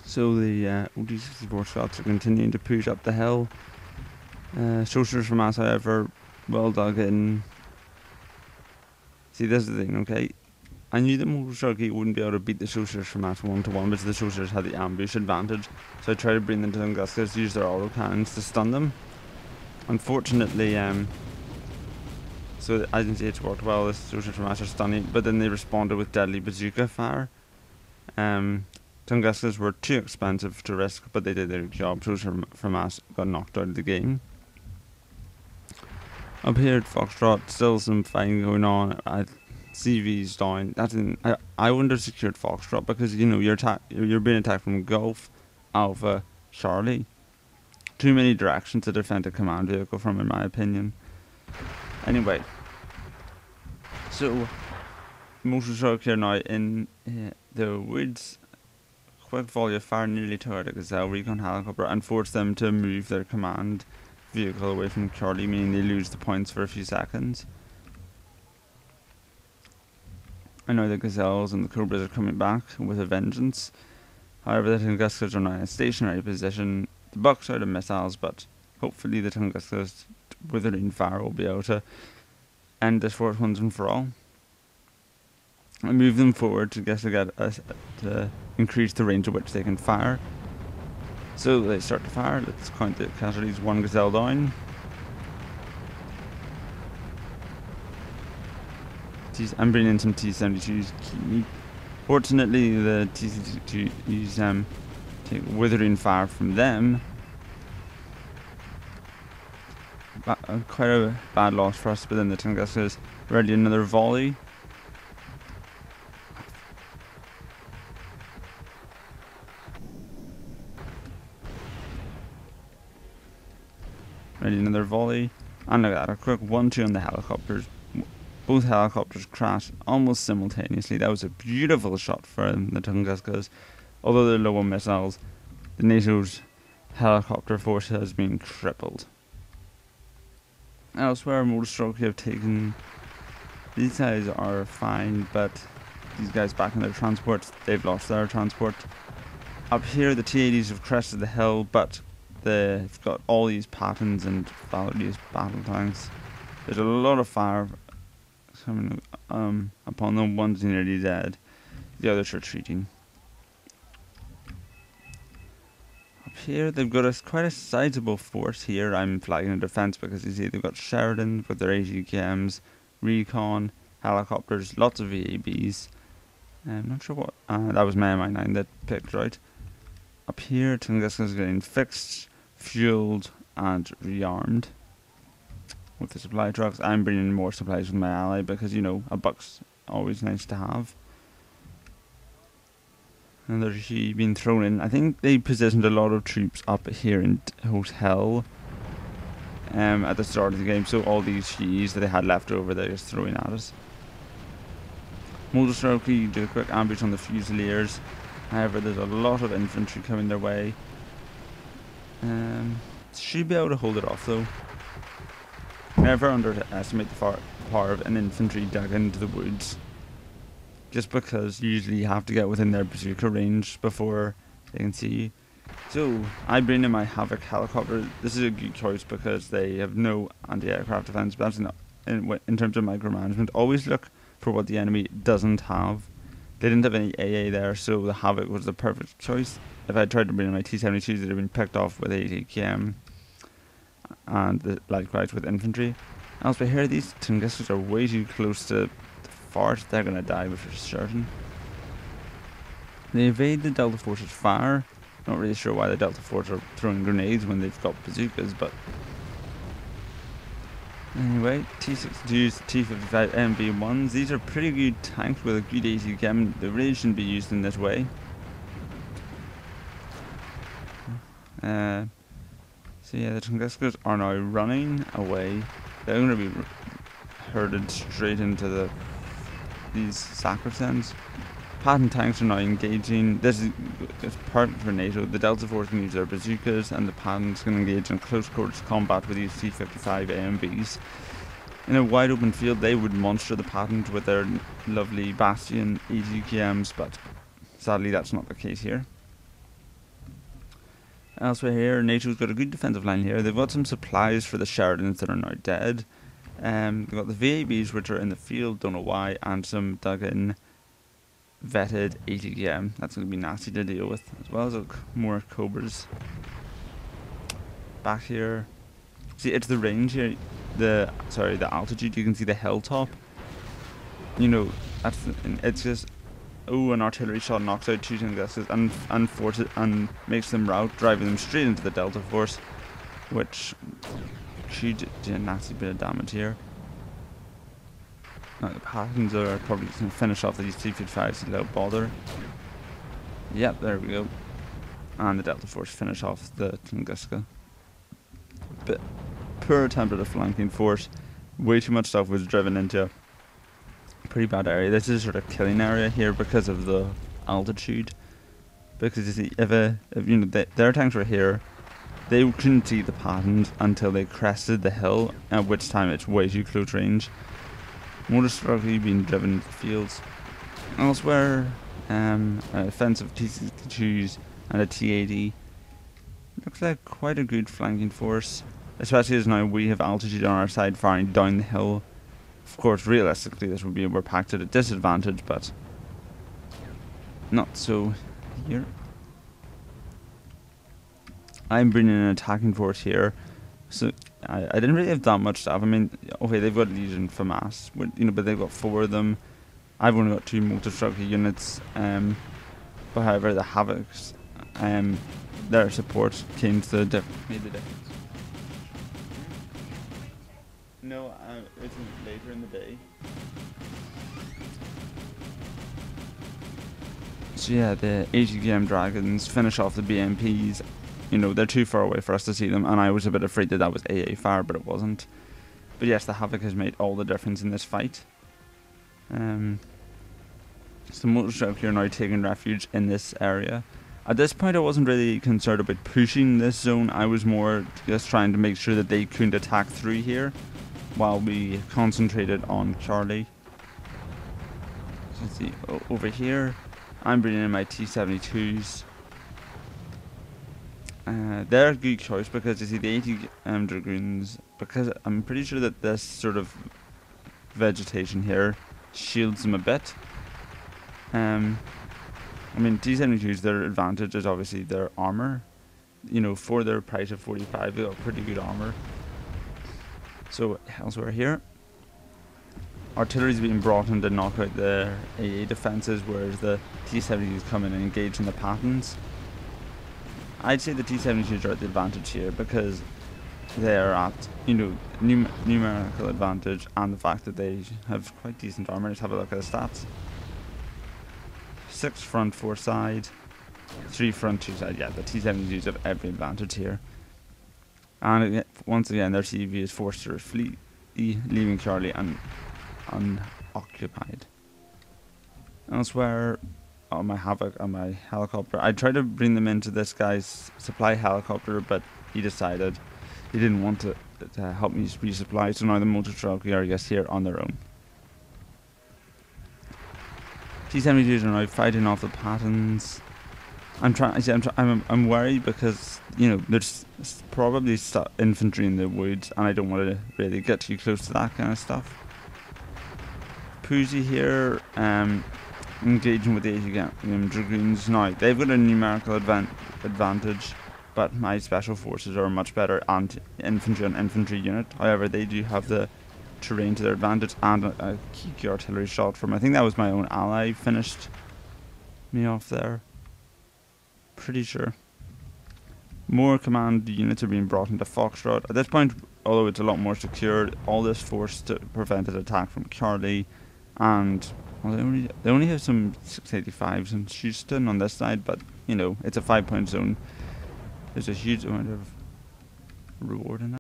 So the OD-64 shots are continuing to push up the hill. Soldiers from us, however, well dug in. See, this is the thing, okay? I knew that Motorstrucky wouldn't be able to beat the Soldiers from us 1-to-1 because the Soldiers had the ambush advantage. So I tried to bring them to Tunguskas to use their auto cannons to stun them. Unfortunately, so I didn't see it worked well. The Soldiers from us are stunning, but then they responded with deadly bazooka fire. Tunguskas were too expensive to risk, but they did their job. Soldiers from us got knocked out of the game. Up here at Foxtrot, still some fighting going on. CV's down. I wouldn't have secured Foxtrot because you're being attacked from Gulf, Alpha, Charlie. Too many directions to defend a command vehicle from, in my opinion. Anyway, so Motorstruck here now in the woods. Quick volley of fire nearly took out a Gazelle recon helicopter and forced them to move their command vehicle away from Charlie, meaning they lose the points for a few seconds. I know the Gazelles and the Cobras are coming back with a vengeance. However, the Tunguskas are now in a stationary position. The Bucks are out of missiles, but hopefully the Tunguskas withering fire will be able to end this for once and for all. I move them forward to increase the range at which they can fire. So they start to fire. Let's count the casualties. 1 Gazelle down. I'm bringing in some T-72s. Fortunately, the T-72s take withering fire from them. Quite a bad loss for us, but then the Tunguskas ready another volley. Ready another volley. And look at that, a quick 1-2 on the helicopters. Both helicopters crashed almost simultaneously. That was a beautiful shot for the Tunguskas. Although they're low on missiles, the NATO's helicopter force has been crippled. Elsewhere, Motorstruck have taken... These guys are fine, but these guys back in their transports, they've lost their transport. Up here, the T-80s have crested the hill, but they've got all these Pattons and Valorous battle tanks. There's a lot of fire coming upon them. One's nearly dead, the others are retreating. Up here they've got quite a sizable force here. I'm flagging a defense because you see they've got Sheridan with their AGKMs, recon, helicopters, lots of VABs. I'm not sure what that was my Mi-9 that picked right. Up here Tunguska's getting fixed, fueled and rearmed with the supply trucks. I'm bringing more supplies with my ally because, you know, a buck's always nice to have. And there's she being thrown in. I think they positioned a lot of troops up here in Hotel at the start of the game, so all these Shis that they had left over, they're just throwing at us. Motorstruck do a quick ambush on the Fusiliers. However, there's a lot of infantry coming their way. Should be able to hold it off though. Never underestimate the power of an infantry dug into the woods. Just because usually you have to get within their bazooka range before they can see you. So, I bring in my Havoc helicopter. This is a good choice because they have no anti-aircraft defense, but that's not, in terms of micromanagement. Always look for what the enemy doesn't have. They didn't have any AA there, so the Havoc was the perfect choice. If I tried to bring in my T-72s, they'd have been picked off with ATKM and likewise with infantry. Also, here these Tunguskas are way too close to the fort. They're going to die for certain. They evade the Delta Force's fire. Not really sure why the Delta Force are throwing grenades when they've got bazookas, but anyway, T-62s, T-55 MB1s. These are pretty good tanks with a good ATKM. They really shouldn't be used in this way. So yeah, the Tunguskas are now running away. They're going to be herded straight into these Sacrosens. Patton tanks are now engaging. This is perfect for NATO. The Delta Force can use their bazookas, and the Pattons can engage in close quarters combat with these T-55 AMBs. In a wide open field, they would monster the Pattons with their lovely Bastion AGKMs, but sadly that's not the case here. Elsewhere here, NATO's got a good defensive line here. They've got some supplies for the Sheridans that are now dead. They've got the VABs which are in the field, don't know why, and some dug in vetted ATGM. That's going to be nasty to deal with, as well as more Cobras. Back here, see, it's the range here, the altitude. You can see the hilltop. You know, it's just, oh, an artillery shot knocks out 2 Tunguses and makes them rout, driving them straight into the Delta Force, which should do a nasty bit of damage here. Now the Patons are probably going to finish off these T-55s without bother. Yep, there we go. And the Delta Force finish off the Tunguska. But poor attempt at a flanking force. Way too much stuff was driven into a pretty bad area. This is sort of killing area here because of the altitude. Because you see, if you know their tanks were here, they couldn't see the Patons until they crested the hill, at which time it's way too close range. Motor strongly being driven into the fields. Elsewhere, offensive T-62s and a T-80. Looks like quite a good flanking force, especially as now we have altitude on our side firing down the hill. Of course, realistically, this would be we're packed at a disadvantage, but not so here. I'm bringing an attacking force here, so I didn't really have that much stuff. I mean, okay, they've got Legion FAMAS, but they've got 4 of them. I've only got 2 motor struggle units, but however, the Havocs, their support made the difference. No, it's later in the day. So yeah, the AGM Dragons finish off the BMPs. You know, they're too far away for us to see them, and I was a bit afraid that was AA fire, but it wasn't. But yes, the Havoc has made all the difference in this fight. So the motor strike are now taking refuge in this area. At this point, I wasn't really concerned about pushing this zone. I was more just trying to make sure that they couldn't attack through here while we concentrated on Charlie. So let's see, over here, I'm bringing in my T-72s. They're a good choice because you see the 80 Dragoons, because I'm pretty sure that this sort of vegetation here shields them a bit. I mean, T-72s, their advantage is obviously their armor. You know, for their price of 45, they got pretty good armor. So, elsewhere here, artillery's being brought in to knock out the AA defences, whereas the T-72s come in and engage in the Patons. I'd say the T-72s are at the advantage here because they are at, you know, numerical advantage, and the fact that they have quite decent armor. Let's have a look at the stats. 6 front, 4 side, 3 front, 2 side. Yeah, the T-72s have every advantage here. And once again, their CV is forced to flee, leaving Charlie unoccupied. Elsewhere, on my Havoc and my helicopter, I tried to bring them into this guy's supply helicopter, but he decided he didn't want to help me resupply, so now the motor truck are, I guess, here on their own. T-72s are now fighting off the Patons. I'm worried because, you know, there's probably infantry in the woods, and I don't want to really get too close to that kind of stuff. Poozy here, engaging with the Dragoons. Now, they've got a numerical advantage, but my special forces are a much better infantry and infantry unit. However, they do have the terrain to their advantage, and a key artillery shot from, I think that was my own ally, finished me off there. Pretty sure. More command units are being brought into Foxtrot. At this point, although it's a lot more secured, all this force to prevent an attack from Charlie, and well, they only have some 685s and Houston on this side, but you know, it's a 5-point zone. There's a huge amount of reward in that.